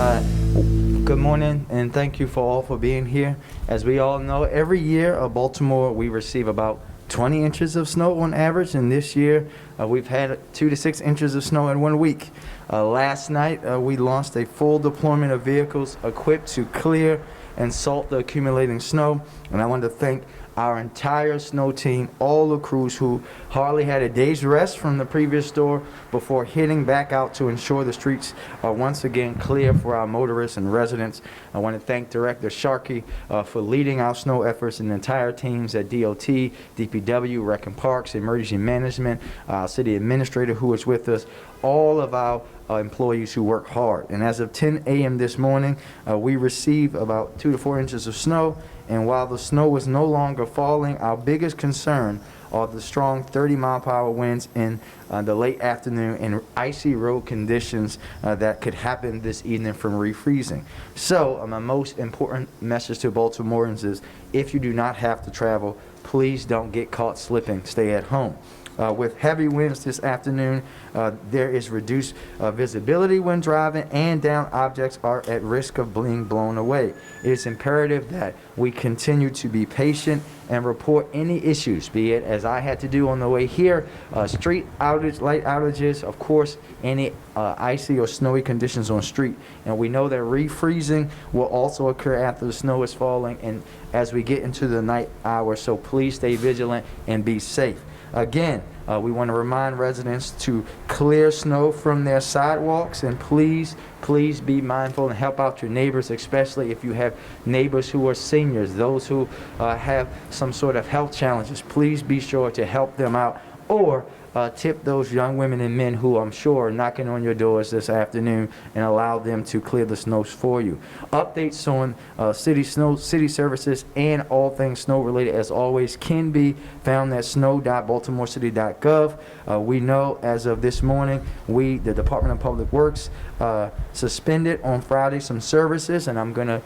Good morning, and thank you for all for being here. As we all know, every year Baltimore, we receive about 20 inches of snow on average, and this year we've had 2 to 6 inches of snow in 1 week. Last night we launched a full deployment of vehicles equipped to clear and salt the accumulating snow, and I want to thank our entire snow team, all the crews who hardly had a day's rest from the previous storm before hitting back out to ensure the streets are once again clear for our motorists and residents. I want to thank Director Sharkey for leading our snow efforts and the entire teams at DOT, DPW, Rec and Parks, Emergency Management, City Administrator who is with us, all of our employees who work hard. And as of 10 a.m. this morning, we received about 2 to 4 inches of snow. And while the snow was no longer falling, our biggest concern are the strong 30-mile-per-hour winds in the late afternoon and icy road conditions that could happen this evening from refreezing. So my most important message to Baltimoreans is, if you do not have to travel, please don't get caught slipping. Stay at home. With heavy winds this afternoon, there is reduced visibility when driving, and down objects are at risk of being blown away. It is imperative that we continue to be patient and report any issues, be it, as I had to do on the way here, street outage, light outages, of course, any icy or snowy conditions on street. And we know that refreezing will also occur after the snow is falling and as we get into the night hours, so please stay vigilant and be safe. Again, we want to remind residents to clear snow from their sidewalks, and please be mindful and help out your neighbors, especially if you have neighbors who are seniors, those who have some sort of health challenges. Please be sure to help them out, or tip those young women and men who I'm sure are knocking on your doors this afternoon, and allow them to clear the snows for you. Updates on city services and all things snow related, as always, can be found at snow.baltimorecity.gov. We know as of this morning, the Department of Public Works, suspended on Friday some services, and I'm going to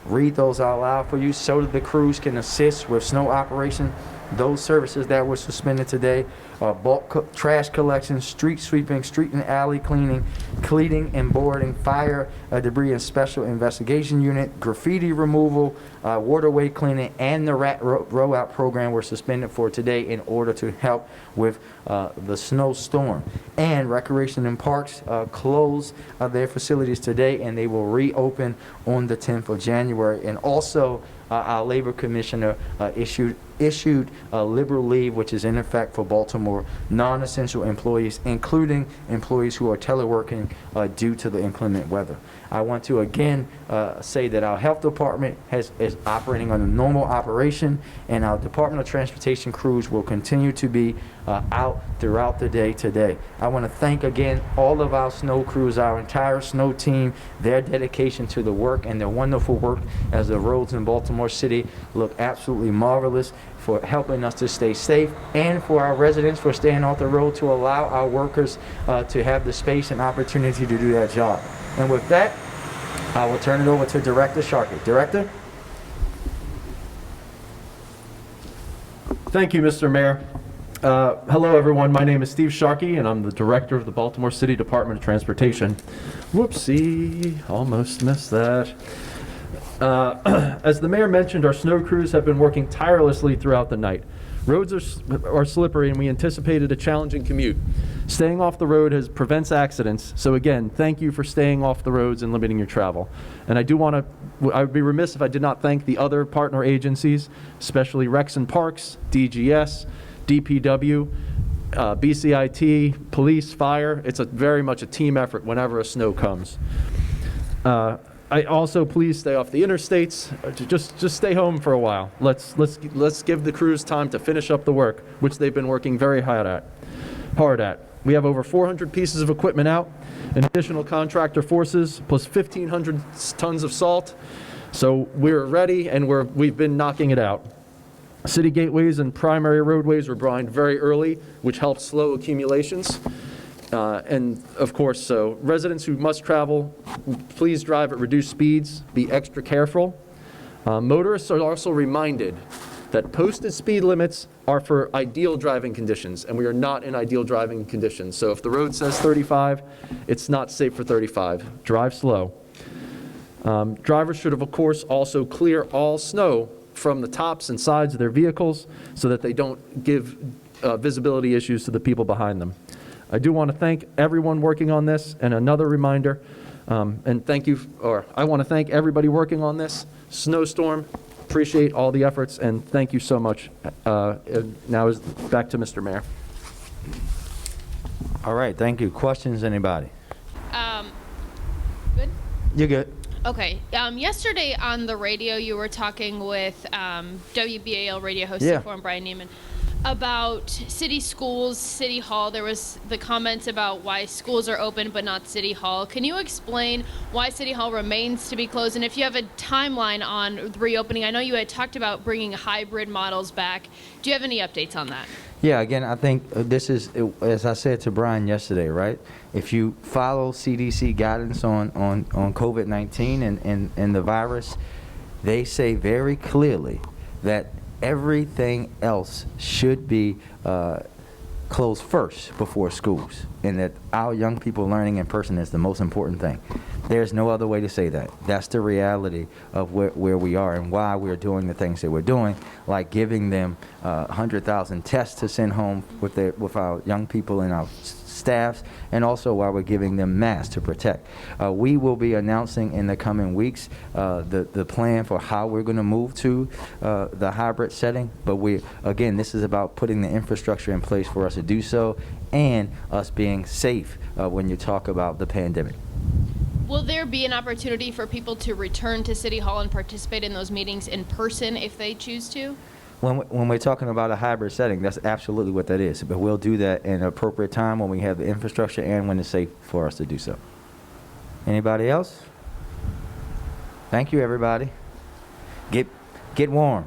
read those out loud for you so that the crews can assist with snow operation. Those services that were suspended today are bulk trash collection, street sweeping, street and alley cleaning, cleaning and boarding, fire debris and special investigation unit, graffiti removal, waterway cleaning, and the rat row out program were suspended for today in order to help with the snowstorm. And Recreation and Parks closed their facilities today, and they will reopen on the 10th of January. And also, our Labor Commissioner issued liberal leave, which is in effect for Baltimore non-essential employees, including employees who are teleworking due to the inclement weather. I want to again say that our health department is operating on a normal operation, and our Department of Transportation crews will continue to be out throughout the day today. I want to thank again all of our snow crews, our entire snow team, their dedication to the work and their wonderful work as the roads in Baltimore City look absolutely marvelous, for helping us to stay safe, and for our residents for staying off the road to allow our workers to have the space and opportunity to do that job. And with that, I will turn it over to Director Sharkey. Director? Thank you, Mr. Mayor. Hello, everyone. My name is Steve Sharkey, and I'm the Director of the Baltimore City Department of Transportation. Whoopsie, almost missed that. As the mayor mentioned, our snow crews have been working tirelessly throughout the night. Roads are slippery, and we anticipated a challenging commute. Staying off the road prevents accidents, so again, thank you for staying off the roads and limiting your travel. And I would be remiss if I did not thank the other partner agencies, especially Recs and Parks, DGS, DPW, BCIT, police, fire. It's very much a team effort whenever a snow comes. I also, please stay off the interstates. Just stay home for a while. Let's give the crews time to finish up the work, which they've been working very hard at. We have over 400 pieces of equipment out, and additional contractor forces, plus 1,500 tons of salt. So we're ready, and we've been knocking it out. City gateways and primary roadways were brined very early, which helps slow accumulations. And of course, so residents who must travel, please drive at reduced speeds, be extra careful. Motorists are also reminded that posted speed limits are for ideal driving conditions, and we are not in ideal driving conditions. So if the road says 35, it's not safe for 35. Drive slow. Drivers should, of course, also clear all snow from the tops and sides of their vehicles so that they don't give visibility issues to the people behind them. I do want to thank everyone working on this, and another reminder, and thank you, or I want to thank everybody working on this snowstorm. Appreciate all the efforts, and thank you so much. Now is back to Mr. Mayor. All right, thank you. Questions, anybody? Good? You're good. Okay. Yesterday on the radio, you were talking with WBAL radio host Yeah. Forum Brian Neiman about city schools, City Hall. There was the comments about why schools are open but not City Hall. Can you explain why City Hall remains to be closed? And if you have a timeline on the reopening, I know you had talked about bringing hybrid models back. Do you have any updates on that? Yeah, again, I think this is, as I said to Brian yesterday, right? If you follow CDC guidance on COVID-19 and the virus, they say very clearly that everything else should be closed first before schools, and that our young people learning in person is the most important thing. There's no other way to say that. That's the reality of where we are and why we're doing the things that we're doing, like giving them 100,000 tests to send home with our young people and our staffs, and also why we're giving them masks to protect. We will be announcing in the coming weeks the plan for how we're going to move to the hybrid setting, but again, this is about putting the infrastructure in place for us to do so, and us being safe when you talk about the pandemic. Will there be an opportunity for people to return to City Hall and participate in those meetings in person if they choose to? When we're talking about a hybrid setting, that's absolutely what that is. But we'll do that in an appropriate time when we have the infrastructure and when it's safe for us to do so. Anybody else? Thank you, everybody. Get warm.